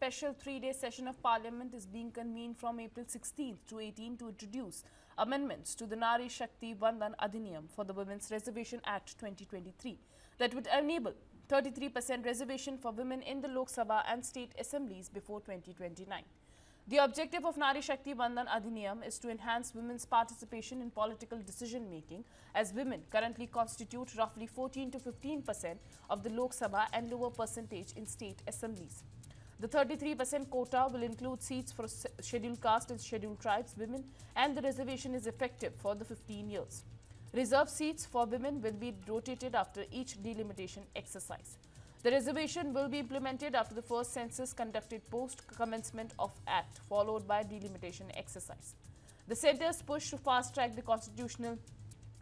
special three-day session of Parliament is being convened from April 16th to 18th to introduce amendments to the Nari Shakti Vandan Adhiniyam for the Women's Reservation Act 2023 that would enable 33% reservation for women in the Lok Sabha and state assemblies before 2029. The objective of Nari Shakti Vandan Adhiniyam is to enhance women's participation in political decision-making, as women currently constitute roughly 14 to 15% of the Lok Sabha and lower percentage in state assemblies. The 33% quota will include seats for scheduled caste and scheduled tribes women, and the reservation is effective for the 15 years. Reserved seats for women will be rotated after each delimitation exercise. The reservation will be implemented after the first census conducted post-commencement of Act, followed by delimitation exercise. The centre's push to fast-track the constitutional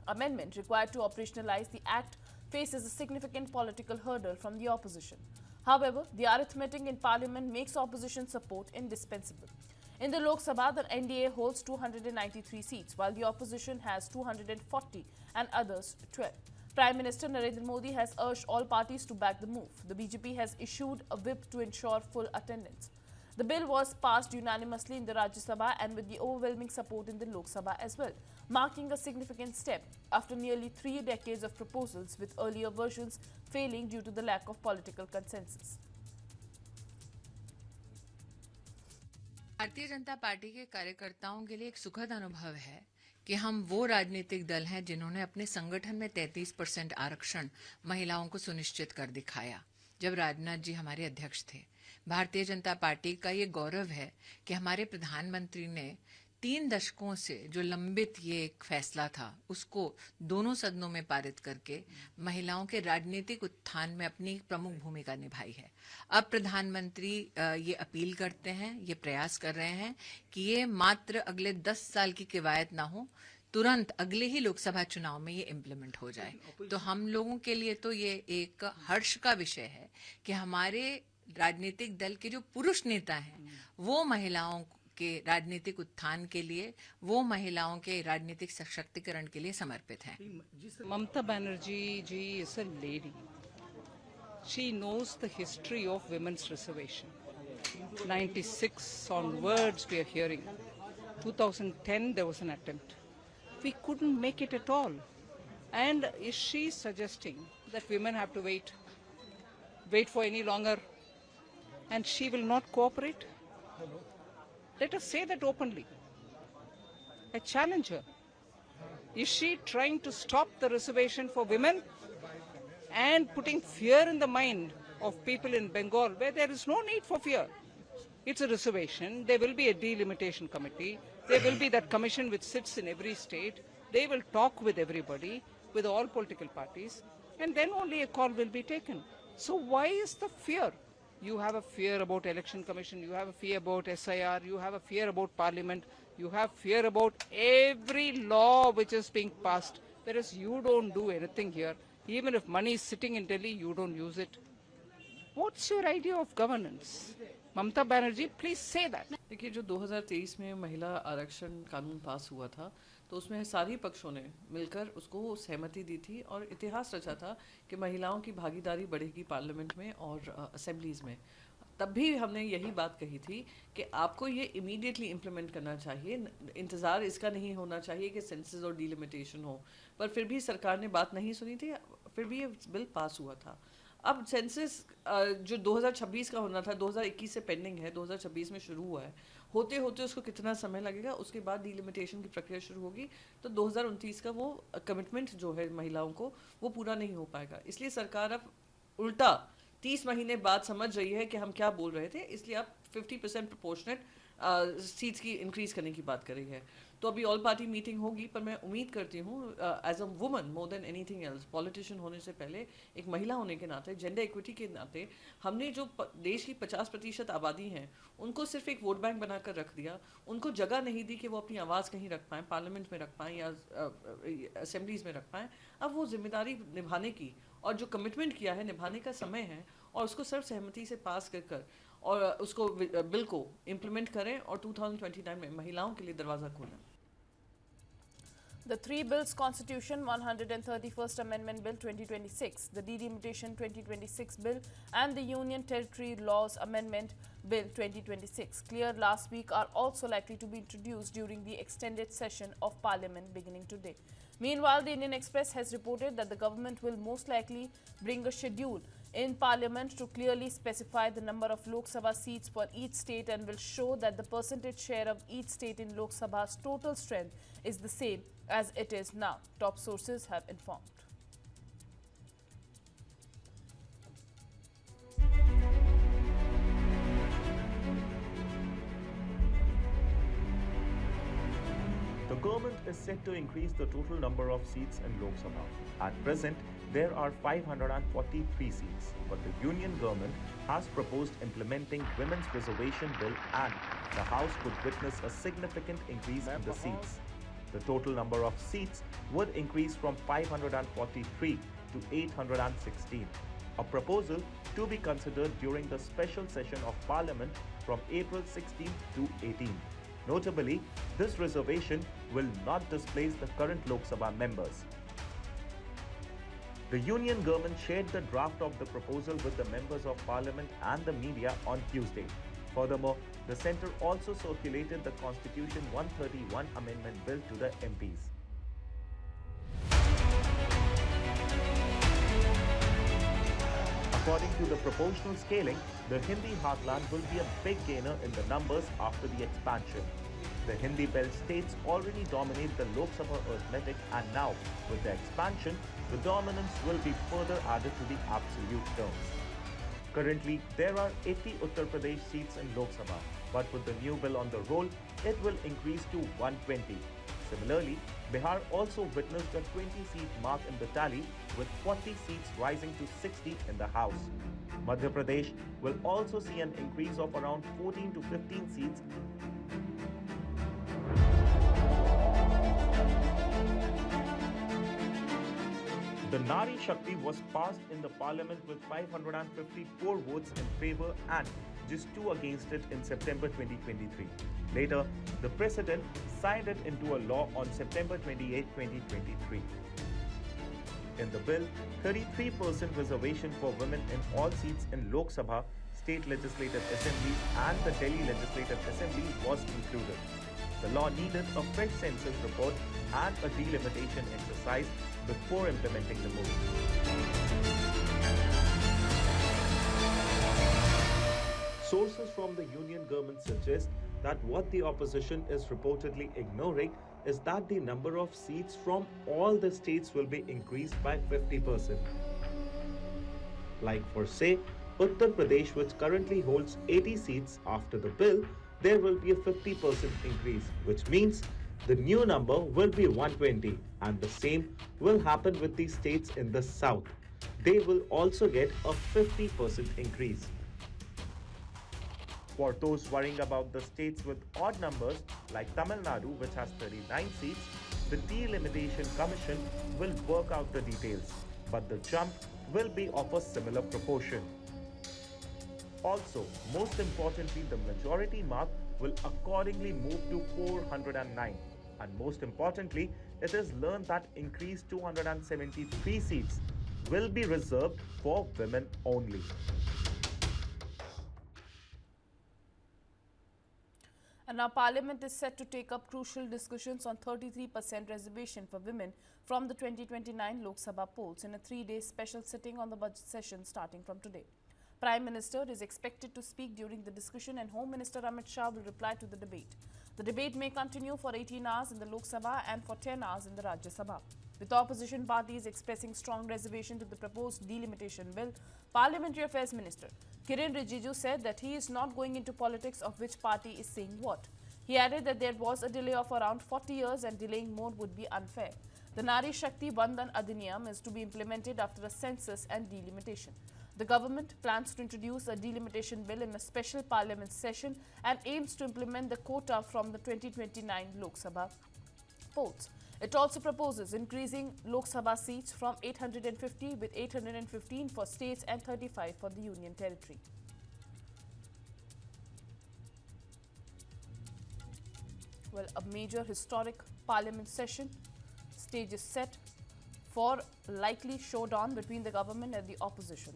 amendment required to operationalize the Act faces a significant political hurdle from the opposition. However, the arithmetic in Parliament makes opposition support indispensable. In the Lok Sabha, the NDA holds 293 seats, while the opposition has 240 and others 12. Prime Minister Narendra Modi has urged all parties to back the move. The BJP has issued a whip to ensure full attendance. The bill was passed unanimously in the Rajya Sabha and with the overwhelming support in the Lok Sabha as well, marking a significant step after nearly 3 decades of proposals, with earlier versions failing due to the lack of political consensus. Bharatiya Janata party के कार्यकर्ताओं के लिए एक सुखद अनुभव है कि हम वो राजनीतिक दल हैं जिन्होंने अपने संगठन में 33% आरक्षण महिलाओं को सुनिश्चित कर दिखाया जब राजनाथ जी हमारे अध्यक्ष थे। भारतीय जनता पार्टी का ये गौरव है कि हमारे प्रधानमंत्री ने 3 दशकों से जो लंबित ये एक फैसला था उसको दोनों सदनों में पारित करके महिलाओं के राजनीतिक उत्थान में अपनी प्रमुख भूमिका निभाई है। अब प्रधानमंत्री ये अपील करते हैं, ये प्रयास कर रहे हैं कि ये मात्र अगले 10 साल की किवायत ना हो, तुरंत अगले ही लोकसभा चुनाव में ये इम्प्लीमेंट हो जाए। तो हम लोगों के लिए तो ये एक हर्ष का विषय है कि हमारे राजनीतिक दल के जो पुरुष नेता हैं वो महिलाओं के राजनीतिक उत्थान के लिए, वो महिलाओं के राजनीतिक सशक्तिकरण के लिए समर्पित हैं। Mamata Banerjee ji is a lady. She knows the history of women's reservation. 96 onwards we are hearing. 2010 there was an attempt. We couldn't make it at all. And is she suggesting that women have to wait for any longer, and she will not cooperate? Let us say that openly. I challenge her. Is she trying to stop the reservation for women and putting fear in the mind of people in Bengal where there is no need for fear? It's a reservation. There will be a delimitation committee. There will be that commission which sits in every state. They will talk with everybody, with all political parties, and then only a call will be taken. So why is the fear? You have a fear about election commission, you have a fear about SIR, you have a fear about parliament, you have fear about every law which is being passed, whereas you don't do anything here. Even if money is sitting in Delhi, you don't use it. What's your idea of governance? Mamata Banerjee, please say that. देखिए, जो 2023 में महिला आरक्षण कानून पास हुआ था तो उसमें सारी पक्षों ने मिलकर उसको सहमति दी थी और इतिहास रचा था कि महिलाओं की भागीदारी बढ़ेगी पार्लियामेंट में और असेंबलीज में। तब भी हमने यही बात कही थी कि आपको ये इमीडिएटली इम्प्लीमेंट करना चाहिए, इंतज़ार इसका नहीं होना चाहिए कि सेंसस और डिलिमिटेशन हो। पर फिर भी सरकार ने बात नहीं सुनी थी, फिर भी ये बिल पास हुआ था। अब सेंसस जो 2026 का होना था 2021 से पेंडिंग है, 2026 में शुरू हुआ है। होते होते उसको कितना समय लगेगा, उसके बाद डिलिमिटेशन की प्रक्रिया शुरू होगी तो 2029 का वो कमिटमेंट जो है महिलाओं को वो पूरा नहीं हो पाएगा। इसलिए सरकार अब उल्टा 30 महीने बाद समझ रही है कि हम क्या बोल रहे थे, इसलिए अब 50% प्रोपोर्शनेट सीट्स की इंक्रीज करने की बात कर रही है। तो अभी ऑल पार्टी मीटिंग होगी, पर मैं उम्मीद करती हूँ as a woman more than anything else, politician होने से पहले एक महिला होने के नाते, जेंडर इक्विटी के नाते, हमने जो देश की 50% आबादी है उनको सिर्फ एक वोट बैंक बनाकर रख दिया, उनको जगह नहीं दी कि वो अपनी आवाज़ कहीं रख पाएँ, पार्लियामेंट में रख पाएँ या असेंबलीज में रख पाएँ। अब वो जिम्मेदारी निभाने की और जो कमिटमेंट किया है निभाने का समय है और उसको सर्वसहमति से पास कर और उसको बिल को इम्प्लीमेंट करें और 2029 में महिलाओं के लिए दरवाज़ा खोलें। The three bills Constitution 131st Amendment Bill 2026, the Delimitation 2026 Bill and the Union Territory Laws Amendment Bill 2026 cleared last week are also likely to be introduced during the extended session of Parliament beginning today. Meanwhile, the Indian Express has reported that the government will most likely bring a schedule in Parliament to clearly specify the number of Lok Sabha seats for each state and will show that the percentage share of each state in Lok Sabha's total strength is the same as it is now, top sources have informed. The government is set to increase the total number of seats in Lok Sabha. At present, there are 543 seats, but the Union government has proposed implementing Women's Reservation Bill and the House could witness a significant increase in the seats. The total number of seats would increase from 543 to 816, a proposal to be considered during the special session of Parliament from April 16 to 18. Notably, this reservation will not displace the current Lok Sabha members. The Union government shared the draft of the proposal with the members of Parliament and the media on Tuesday. Furthermore, the centre also circulated the Constitution 131 Amendment Bill to the MPs. According to the proportional scaling, the Hindi heartland will be a big gainer in the numbers after the expansion. The Hindi belt states already dominate the Lok Sabha arithmetic, and now, with the expansion, the dominance will be further added to the absolute terms. Currently, there are 80 Uttar Pradesh seats in Lok Sabha, but with the new bill on the roll, it will increase to 120. Similarly, Bihar also witnessed a 20-seat mark in the tally, with 40 seats rising to 60 in the House. Madhya Pradesh will also see an increase of around 14 to 15 seats. The Nari Shakti was passed in the parliament with 554 votes in favour and just 2 against it in September 2023. Later, the President signed it into a law on September 28, 2023. In the bill, 33% reservation for women in all seats in Lok Sabha, state legislative assemblies and the Delhi Legislative Assembly was included. The law needed a fresh census report and a delimitation exercise before implementing the move. Sources from the union government suggest that what the opposition is reportedly ignoring is that the number of seats from all the states will be increased by 50%. Like for say, Uttar Pradesh, which currently holds 80 seats after the bill, there will be a 50% increase, which means the new number will be 120, and the same will happen with the states in the south. They will also get a 50% increase. For those worrying about the states with odd numbers like Tamil Nadu, which has 39 seats, the Delimitation Commission will work out the details, but the jump will be of a similar proportion. Also, most importantly, the majority mark will accordingly move to 409. And most importantly, it is learned that increased 273 seats will be reserved for women only. And now Parliament is set to take up crucial discussions on 33% reservation for women from the 2029 Lok Sabha polls in a 3-day special sitting on the budget session starting from today. Prime Minister is expected to speak during the discussion and Home Minister Amit Shah will reply to the debate. The debate may continue for 18 hours in the Lok Sabha and for 10 hours in the Rajya Sabha. With opposition parties expressing strong reservation to the proposed delimitation bill, Parliamentary Affairs Minister Kiren Rijiju said that he is not going into politics of which party is saying what. He added that there was a delay of around 40 years and delaying more would be unfair. The Nari Shakti Bandhan Adhiniyam is to be implemented after a census and delimitation. The government plans to introduce a delimitation bill in a special parliament session and aims to implement the quota from the 2029 Lok Sabha polls. It also proposes increasing Lok Sabha seats from 850 with 815 for states and 35 for the Union Territory. Well, a major historic parliament session stage is set for likely showdown between the government and the opposition.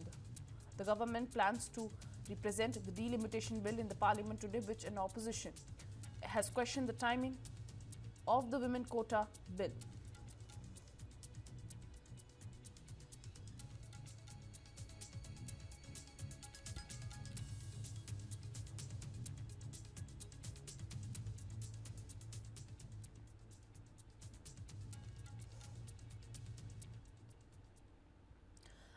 The government plans to represent the delimitation bill in the parliament today, which an opposition has questioned the timing of the women quota bill.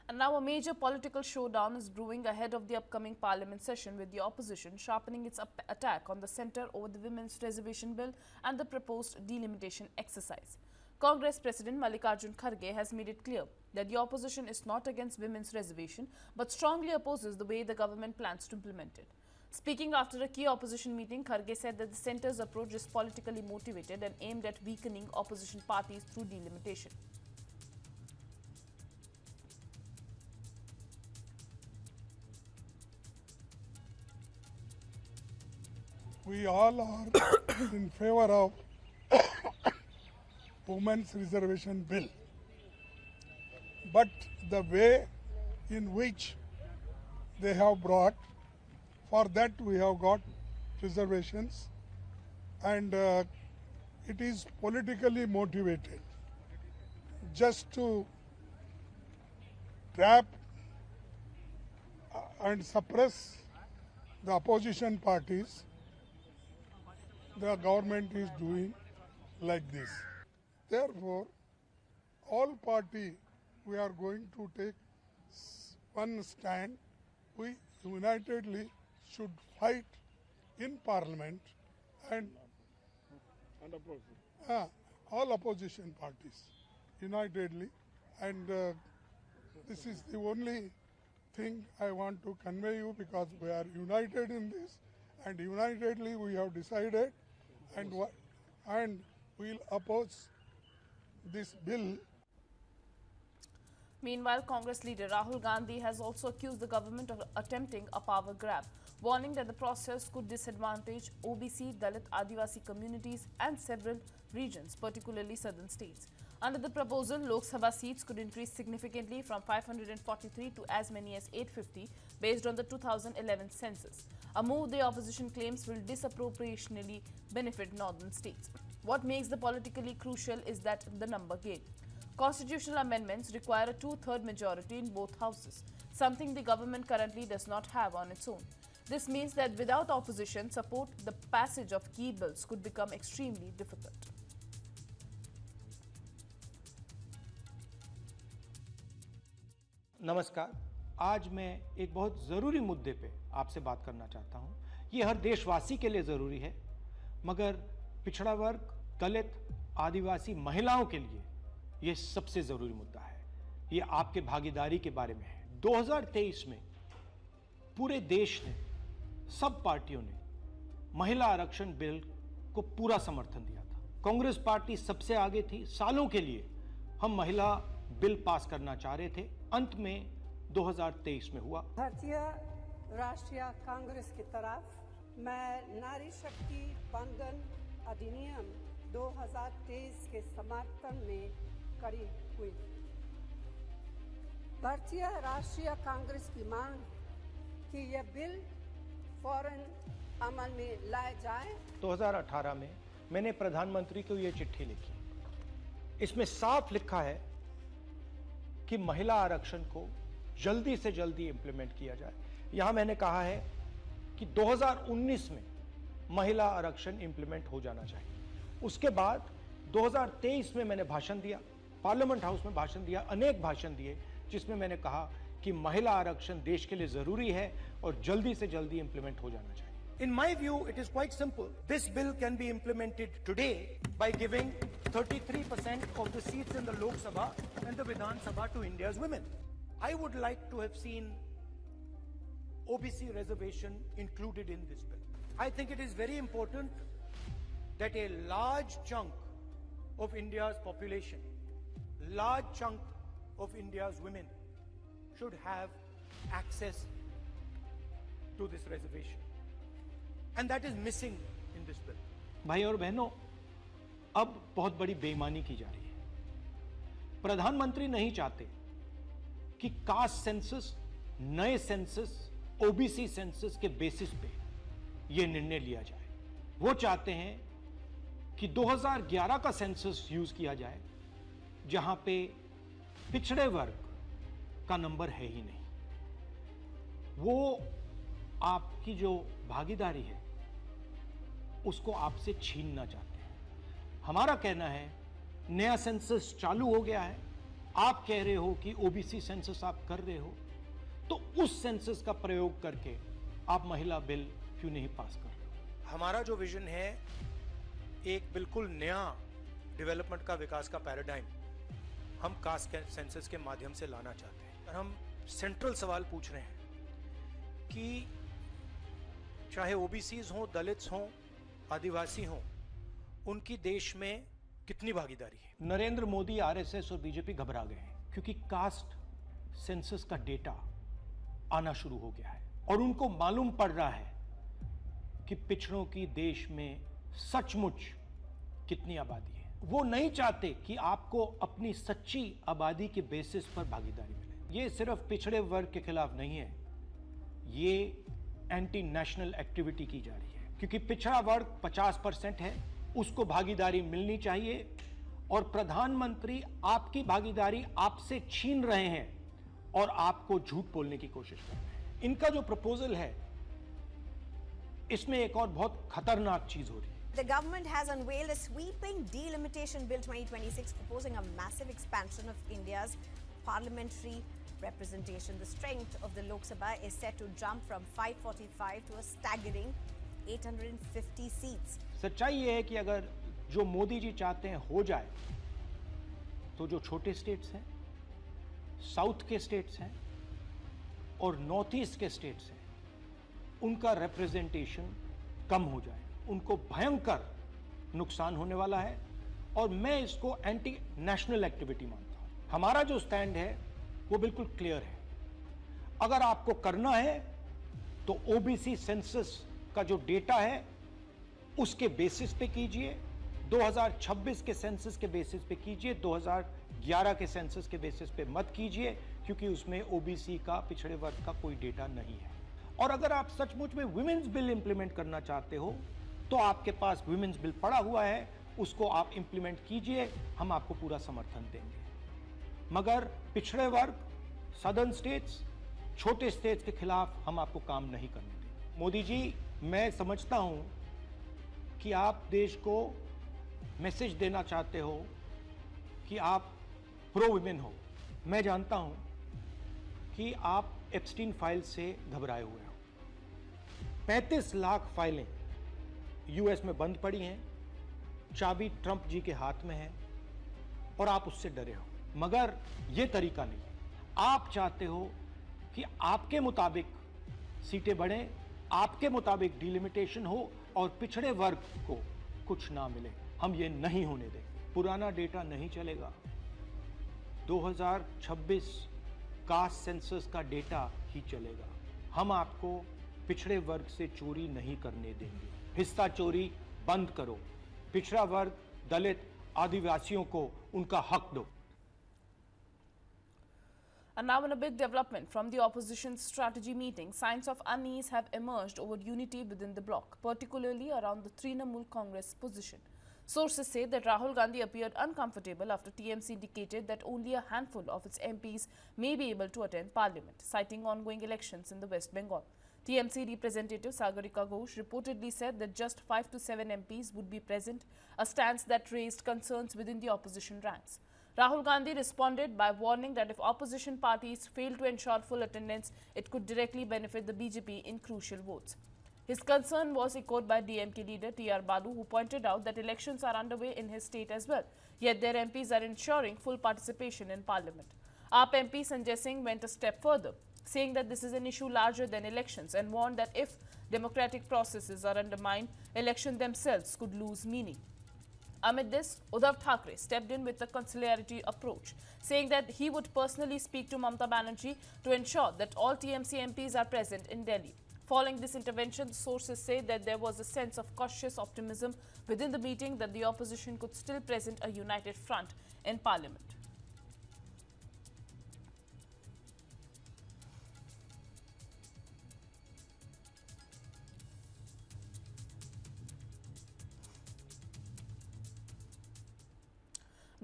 And now a major political showdown is brewing ahead of the upcoming parliament session, with the opposition sharpening its attack on the centre over the women's reservation bill and the proposed delimitation exercise. Congress President Mallikarjun Kharge has made it clear that the opposition is not against women's reservation but strongly opposes the way the government plans to implement it. Speaking after a key opposition meeting, Kharge said that the centre's approach is politically motivated and aimed at weakening opposition parties through delimitation. We all are in favor of women's reservation bill. But the way in which they have brought, for that we have got reservations, and it is politically motivated just to trap and suppress the opposition parties. The government is doing like this. Therefore, all party, we are going to take one stand. We unitedly should fight in parliament and all opposition parties unitedly, and this is the only thing I want to convey you, because we are united in this, and unitedly we have decided and we'll oppose this bill. Meanwhile, Congress leader Rahul Gandhi has also accused the government of attempting a power grab, warning that the process could disadvantage OBC, Dalit, Adivasi communities and several regions, particularly southern states. Under the proposal, Lok Sabha seats could increase significantly from 543 to as many as 850 based on the 2011 census, a move the opposition claims will disproportionately benefit northern states. What makes the politically crucial is that the number game. Constitutional amendments require a two-third majority in both houses, something the government currently does not have on its own. This means that without opposition support, the passage of key bills could become extremely difficult. नमस्कार। आज मैं एक बहुत ज़रूरी मुद्दे पे आपसे बात करना चाहता हूँ। ये हर देशवासी के लिए ज़रूरी है, मगर पिछड़ा वर्ग, दलित, आदिवासी महिलाओं के लिए ये सबसे ज़रूरी मुद्दा है। ये आपके भागीदारी के बारे में है। 2023 में पूरे देश ने, सब पार्टियों ने महिला आरक्षण बिल को पूरा समर्थन दिया था। कांग्रेस पार्टी सबसे आगे थी। सालों के लिए हम महिला बिल पास करना चाह रहे थे। अंत में 2023 में हुआ। भारतीय राष्ट्रीय कांग्रेस की तरफ मैं नारी शक्ति बंधन अधिनियम 2023 के समर्थन में खड़ी हुई। भारतीय राष्ट्रीय कांग्रेस की मांग कि यह बिल फौरन अमल में लाया जाए। 2018 में मैंने प्रधानमंत्री को ये चिट्ठी लिखी। इसमें साफ लिखा है कि महिला आरक्षण को जल्दी से जल्दी इंप्लीमेंट किया जाए। यहां मैंने कहा है कि 2019 में महिला आरक्षण इंप्लीमेंट हो जाना चाहिए। उसके बाद 2023 में मैंने भाषण दिया, पार्लियामेंट हाउस में भाषण दिया, अनेक भाषण दिए, जिसमें मैंने कहा कि महिला आरक्षण देश के लिए जरूरी है और जल्दी से जल्दी इंप्लीमेंट हो जाना चाहिए। In my view, it is quite simple. This bill can be implemented today by giving 33% of the seats in the Lok Sabha and the Vidhan Sabha to India's women. I would like to have seen OBC reservation included in this bill. I think it is very important that a large chunk of India's population, large chunk of India's women should have access to this reservation. And that is missing in this bill. भाई और बहनों, अब बहुत बड़ी बेईमानी की जा रही है। प्रधानमंत्री नहीं चाहते कि कास्ट सेंसस, नए सेंसस, ओबीसी सेंसस के बेसिस पे यह निर्णय लिया जाए। वो चाहते हैं कि 2011 का सेंसस यूज किया जाए, जहां पे पिछड़े वर्ग का नंबर है ही नहीं। वो आपकी जो भागीदारी है उसको आपसे छीनना चाहते हैं। हमारा कहना है नया सेंसस चालू हो गया है, आप कह रहे हो कि ओबीसी सेंसस आप कर रहे हो, तो उस सेंसस का प्रयोग करके आप महिला बिल क्यों नहीं पास कर रहे हो? हमारा जो विजन है एक बिल्कुल नया डेवलपमेंट का, विकास का पैराडाइम हम कास्ट सेंसस के माध्यम से लाना चाहते हैं। और हम सेंट्रल सवाल पूछ रहे हैं कि चाहे ओबीसीज हों, दलित्स हों, आदिवासी हों, उनकी देश में कितनी भागीदारी है। नरेंद्र मोदी, आरएसएस और बीजेपी घबरा गए हैं क्योंकि कास्ट सेंसस का डेटा आना शुरू हो गया है और उनको मालूम पड़ रहा है कि पिछड़ों की देश में सचमुच कितनी आबादी है। वो नहीं चाहते कि आपको अपनी सच्ची आबादी के बेसिस पर भागीदारी मिले। ये सिर्फ पिछड़े वर्ग के खिलाफ नहीं है, ये एंटी नेशनल एक्टिविटी की जा रही है क्योंकि पिछड़ा वर्ग 50% है, उसको भागीदारी मिलनी चाहिए और प्रधानमंत्री आपकी भागीदारी आपसे छीन रहे हैं और आपको झूठ बोलने की कोशिश कर रहे हैं। इनका जो प्रपोजल है इसमें एक और बहुत खतरनाक चीज हो रही है। The government has unveiled a sweeping delimitation bill 2026 proposing a massive expansion of India's parliamentary representation. The strength of the Lok Sabha is set to jump from 545 to a staggering 850 seats. सच्चाई ये है कि अगर जो मोदी जी चाहते हैं हो जाए तो जो छोटे स्टेट्स हैं, साउथ के स्टेट्स हैं और नॉर्थ ईस्ट के स्टेट्स हैं, उनका रिप्रेजेंटेशन कम हो जाए, उनको भयंकर नुकसान होने वाला है और मैं इसको एंटी नेशनल एक्टिविटी मानता हूं। हमारा जो स्टैंड है वो बिल्कुल क्लियर है। अगर आपको करना है तो ओबीसी सेंसस का जो डेटा है उसके बेसिस पे कीजिए, 2026 के सेंसस के बेसिस पे कीजिए, 2011 के सेंसस के बेसिस पे मत कीजिए क्योंकि उसमें ओबीसी का, पिछड़े वर्ग का कोई डेटा नहीं है। और अगर आप सचमुच में विमेंस बिल इंप्लीमेंट करना चाहते हो तो आपके पास विमेंस बिल पड़ा हुआ है, उसको आप इंप्लीमेंट कीजिए, हम आपको पूरा समर्थन देंगे। मगर पिछड़े वर्ग, सदर्न स्टेट्स, छोटे स्टेट्स के खिलाफ हम आपको काम नहीं करने देंगे। मोदी जी, मैं समझता हूं कि आप देश को मैसेज देना चाहते हो कि आप प्रो विमेन हो। मैं जानता हूं कि आप एप्स्टीन फाइल से घबराए हुए हो। 35 लाख फाइलें यूएस में बंद पड़ी हैं, चाबी ट्रंप जी के हाथ में है और आप उससे डरे हो। मगर यह तरीका नहीं है। आप चाहते हो कि आपके मुताबिक सीटें बढ़ें, आपके मुताबिक डिलिमिटेशन हो और पिछड़े वर्ग को कुछ ना मिले। हम ये नहीं होने देंगे। पुराना डेटा नहीं चलेगा। 2026 कास्ट सेंसस का डेटा ही चलेगा। हम आपको पिछड़े वर्ग से चोरी नहीं करने देंगे। हिस्सा चोरी बंद करो। पिछड़ा वर्ग, दलित, आदिवासियों को उनका हक दो। And now in a big development from the opposition's strategy meeting, signs of unease have emerged over unity within the bloc, particularly around the Trinamool Congress position. Sources say that Rahul Gandhi appeared uncomfortable after TMC indicated that only a handful of its MPs may be able to attend parliament, citing ongoing elections in the West Bengal. TMC representative Sagarika Ghosh reportedly said that just 5 to 7 MPs would be present, a stance that raised concerns within the opposition ranks. Rahul Gandhi responded by warning that if opposition parties fail to ensure full attendance, it could directly benefit the BJP in crucial votes. His concern was echoed by DMK leader T.R. Balu, who pointed out that elections are underway in his state as well, yet their MPs are ensuring full participation in parliament. AAP MP Sanjay Singh went a step further, saying that this is an issue larger than elections and warned that if democratic processes are undermined, elections themselves could lose meaning. Amid this, Uddhav Thackeray stepped in with a conciliatory approach, saying that he would personally speak to Mamata Banerjee to ensure that all TMC MPs are present in Delhi. Following this intervention, sources say that there was a sense of cautious optimism within the meeting that the opposition could still present a united front in parliament.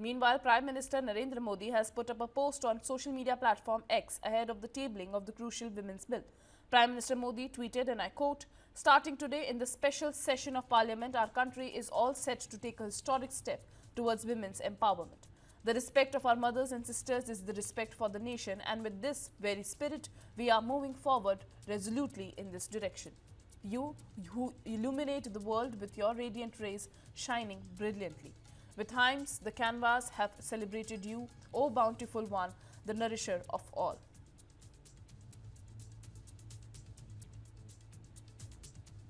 Meanwhile, Prime Minister Narendra Modi has put up a post on social media platform X ahead of the tabling of the crucial Women's Bill. Prime Minister Modi tweeted, and I quote, "Starting today in the special session of Parliament, our country is all set to take a historic step towards women's empowerment. The respect of our mothers and sisters is the respect for the nation, and with this very spirit, we are moving forward resolutely in this direction. You who illuminate the world with your radiant rays shining brilliantly. With hymns, the canvas have celebrated you, O bountiful one, the nourisher of all."